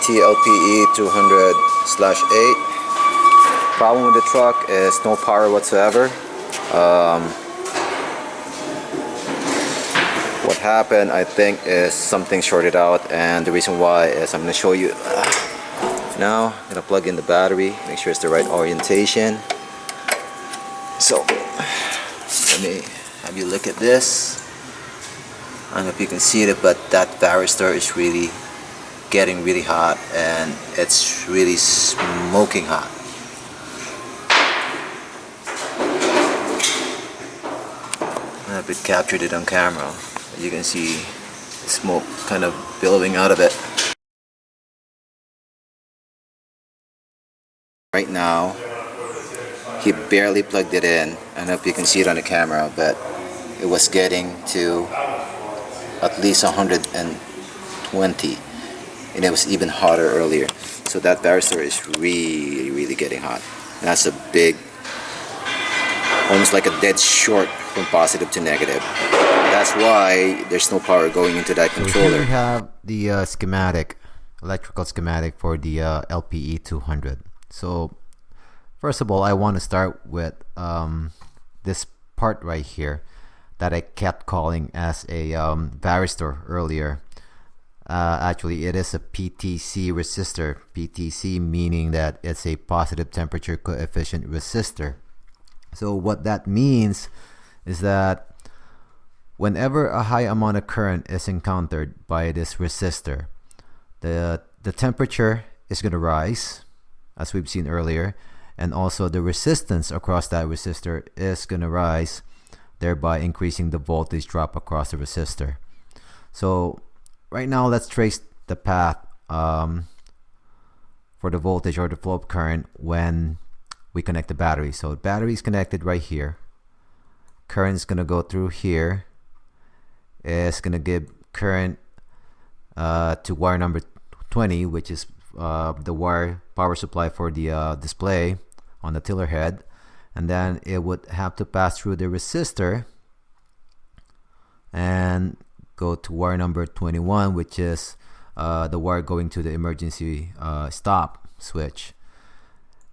LPE 200/8. Problem with the truck is no power whatsoever. What happened, I think, is something shorted out, and the reason why is I'm going to show you. Now I'm going to plug in the battery, make sure it's the right orientation. So let me have you look at this. I don't know if you can see it, but that varistor is really getting really hot, and it's really smoking hot. I don't know if it captured it on camera. You can see the smoke kind of billowing out of it. Right now, he barely plugged it in. I don't know if you can see it on the camera, but it was getting to at least 120, and it was even hotter earlier. So that varistor is really getting hot. And that's a big, almost like a dead short from positive to negative. That's why there's no power going into that controller. So here we have the schematic, electrical schematic for the LPE 200. So first of all, I want to start with this part right here that I kept calling as a varistor earlier. Actually, it is a PTC resistor. PTC meaning that it's a positive temperature coefficient resistor. So what that means is that whenever a high amount of current is encountered by this resistor, the temperature is going to rise, as we've seen earlier, and also the resistance across that resistor is going to rise, thereby increasing the voltage drop across the resistor. So right now, let's trace the path for the voltage or the flow of current when we connect the battery. So the battery is connected right here. Current is going to go through here. It's going to give current to wire number 20, which is the wire power supply for the display on the tiller head. And then it would have to pass through the resistor and go to wire number 21, which is the wire going to the emergency stop switch.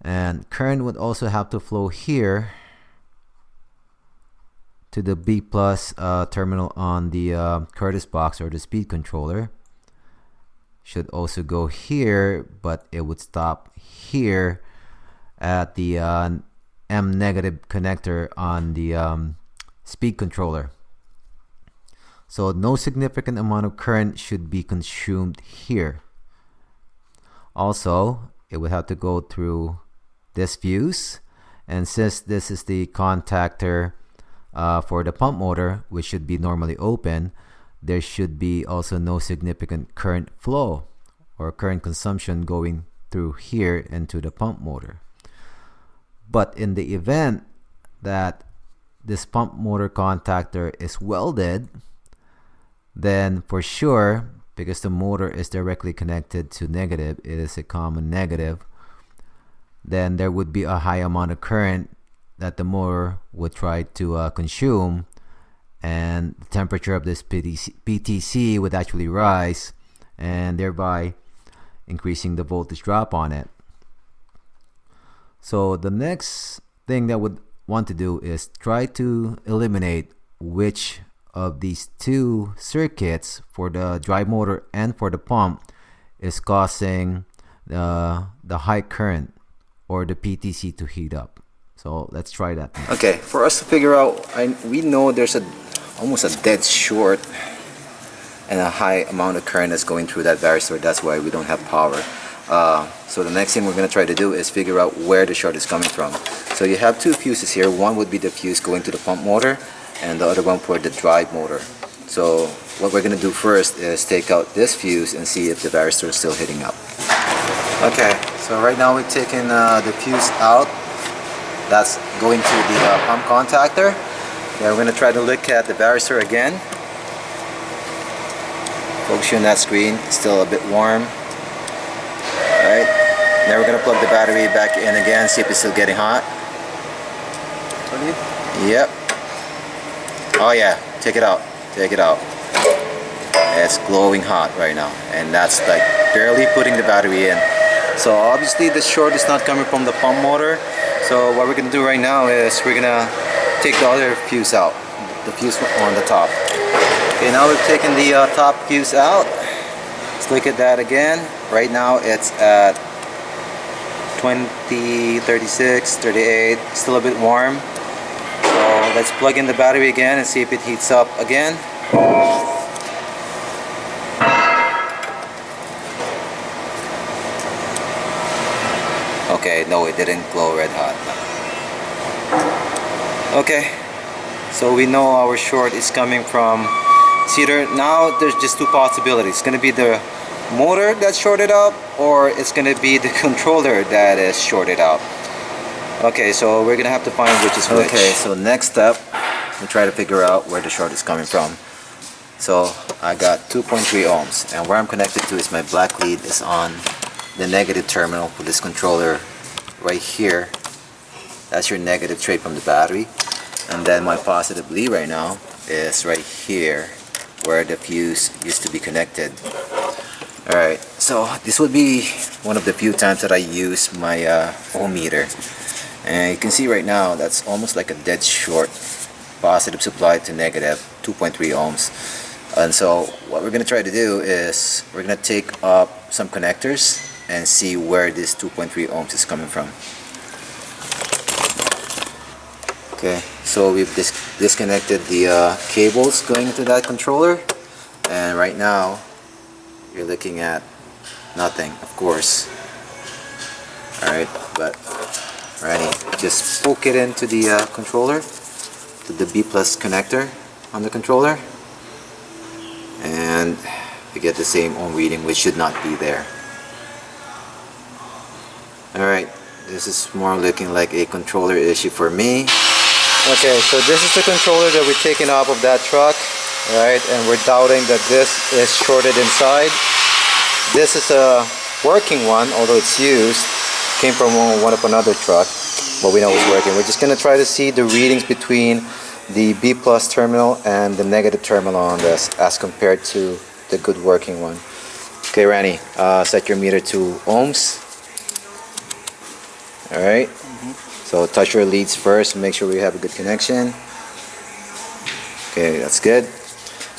And current would also have to flow here to the B plus terminal on the Curtis box or the speed controller. Should also go here, but it would stop here at the M negative connector on the speed controller. So no significant amount of current should be consumed here. Also, it would have to go through this fuse, and since this is the contactor for the pump motor, which should be normally open, there should be also no significant current flow or current consumption going through here into the pump motor. But in the event that this pump motor contactor is welded, then for sure, because the motor is directly connected to negative, it is a common negative, then there would be a high amount of current that the motor would try to consume, and the temperature of this PTC would actually rise, and thereby increasing the voltage drop on it. So the next thing that would want to do is try to eliminate which of these two circuits for the drive motor and for the pump is causing the high current or the PTC to heat up. So let's try that. Okay, for us to figure out, we know there's almost a dead short and a high amount of current that's going through that varistor. That's why we don't have power. So the next thing we're going to try to do is figure out where the short is coming from. So you have two fuses here. One would be the fuse going to the pump motor, and the other one for the drive motor. So what we're going to do first is take out this fuse and see if the varistor is still heating up. Okay, so right now we've taken the fuse out. That's going to the pump contactor. Now we're going to try to look at the varistor again. Focus on that screen, it's still a bit warm. Alright, now we're going to plug the battery back in again, see if it's still getting hot. Yep. Oh yeah, take it out. Take it out. It's glowing hot right now, and that's like barely putting the battery in. So obviously the short is not coming from the pump motor. So what we're gonna do right now is we're gonna take the other fuse out, the fuse on the top. Okay, now we've taken the top fuse out. Let's look at that again. Right now it's at 20, 36, 38, still a bit warm. So let's plug in the battery again and see if it heats up again. Okay, no, it didn't glow red hot. Okay, so we know our short is coming from, it's either, now there's just two possibilities. It's going to be the motor that's shorted out, or it's going to be the controller that is shorted out. Okay, so we're going to have to find which is which. Okay, so next step, we try to figure out where the short is coming from. So I got 2.3 ohms, and where I'm connected to is my black lead is on the negative terminal for this controller right here. That's your negative tray from the battery, and then my positive lead right now is right here where the fuse used to be connected. Alright, so this would be one of the few times that I use my ohm meter, and you can see right now that's almost like a dead short, positive supply to negative 2.3 ohms. And so what we're going to try to do is we're going to take up some connectors and see where this 2.3 ohms is coming from. Okay, so we've disconnected the cables going into that controller, and right now you're looking at nothing, of course. Alright, but ready, just poke it into the controller, to the B plus connector on the controller, and you get the same ohm reading, which should not be there. Alright, this is more looking like a controller issue for me. Okay, so this is the controller that we're taking off of that truck, right? And we're doubting that this is shorted inside. This is a working one, although it's used. Came from one of another truck, but we know it's working. We're just gonna try to see the readings between the B plus terminal and the negative terminal on this, as compared to the good working one. Okay, Ranny, set your meter to ohms. All right. So touch your leads first, make sure we have a good connection. Okay, that's good.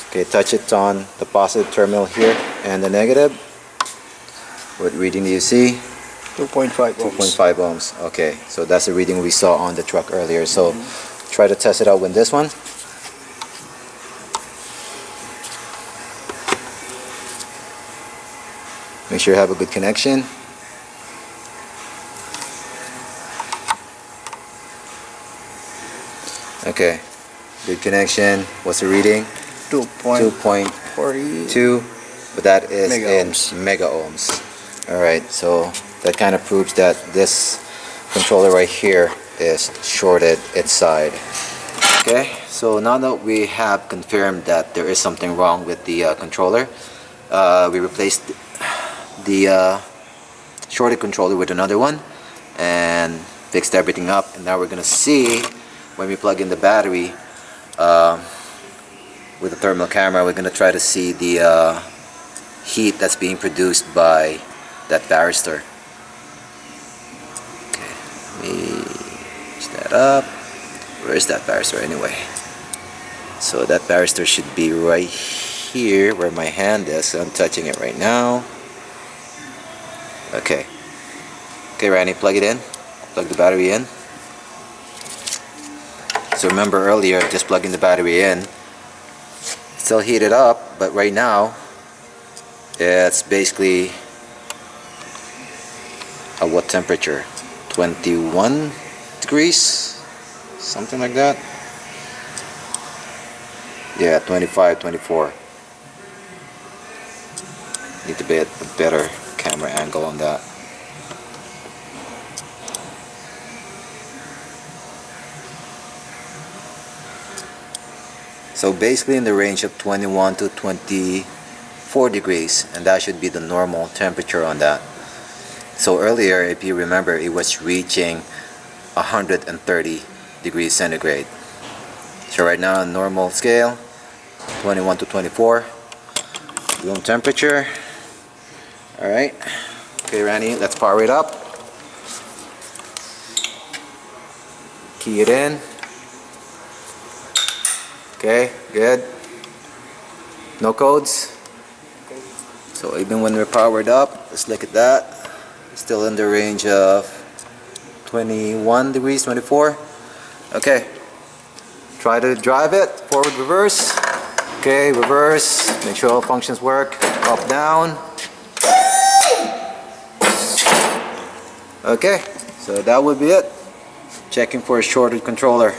Okay, touch it on the positive terminal here and the negative. What reading do you see? 2.5 ohms. 2.5 ohms. Okay, so that's the reading we saw on the truck earlier. So try to test it out with this one. Make sure you have a good connection. Okay, good connection. What's the reading? 2.42, but that is in mega ohms. Alright, so that kind of proves that this controller right here is shorted inside. Okay, so now that we have confirmed that there is something wrong with the controller, we replaced the shorted controller with another one and fixed everything up, and now we're gonna see when we plug in the battery with the thermal camera. We're going to try to see the heat that's being produced by that varistor. Okay, let me push that up. Where is that varistor anyway? So that varistor should be right here where my hand is. So I'm touching it right now. Okay. Okay, Randy, plug it in. Plug the battery in. So remember earlier, just plugging the battery in, still heated up, but right now it's basically at what temperature? 21 degrees, something like that. Yeah, 25, 24. Need to get a better camera angle on that. So basically in the range of 21 to 24 degrees, and that should be the normal temperature on that. So earlier, if you remember, it was reaching 130 degrees centigrade. So right now on normal scale, 21 to 24, room temperature. Alright. Okay, Randy, let's power it up. Key it in. Okay, good. No codes. So even when we're powered up, let's look at that. Still in the range of 21 degrees, 24. Okay. Try to drive it. Forward, reverse. Okay, reverse. Make sure all functions work. Up, down. Okay, so that would be it. Checking for a shorted controller.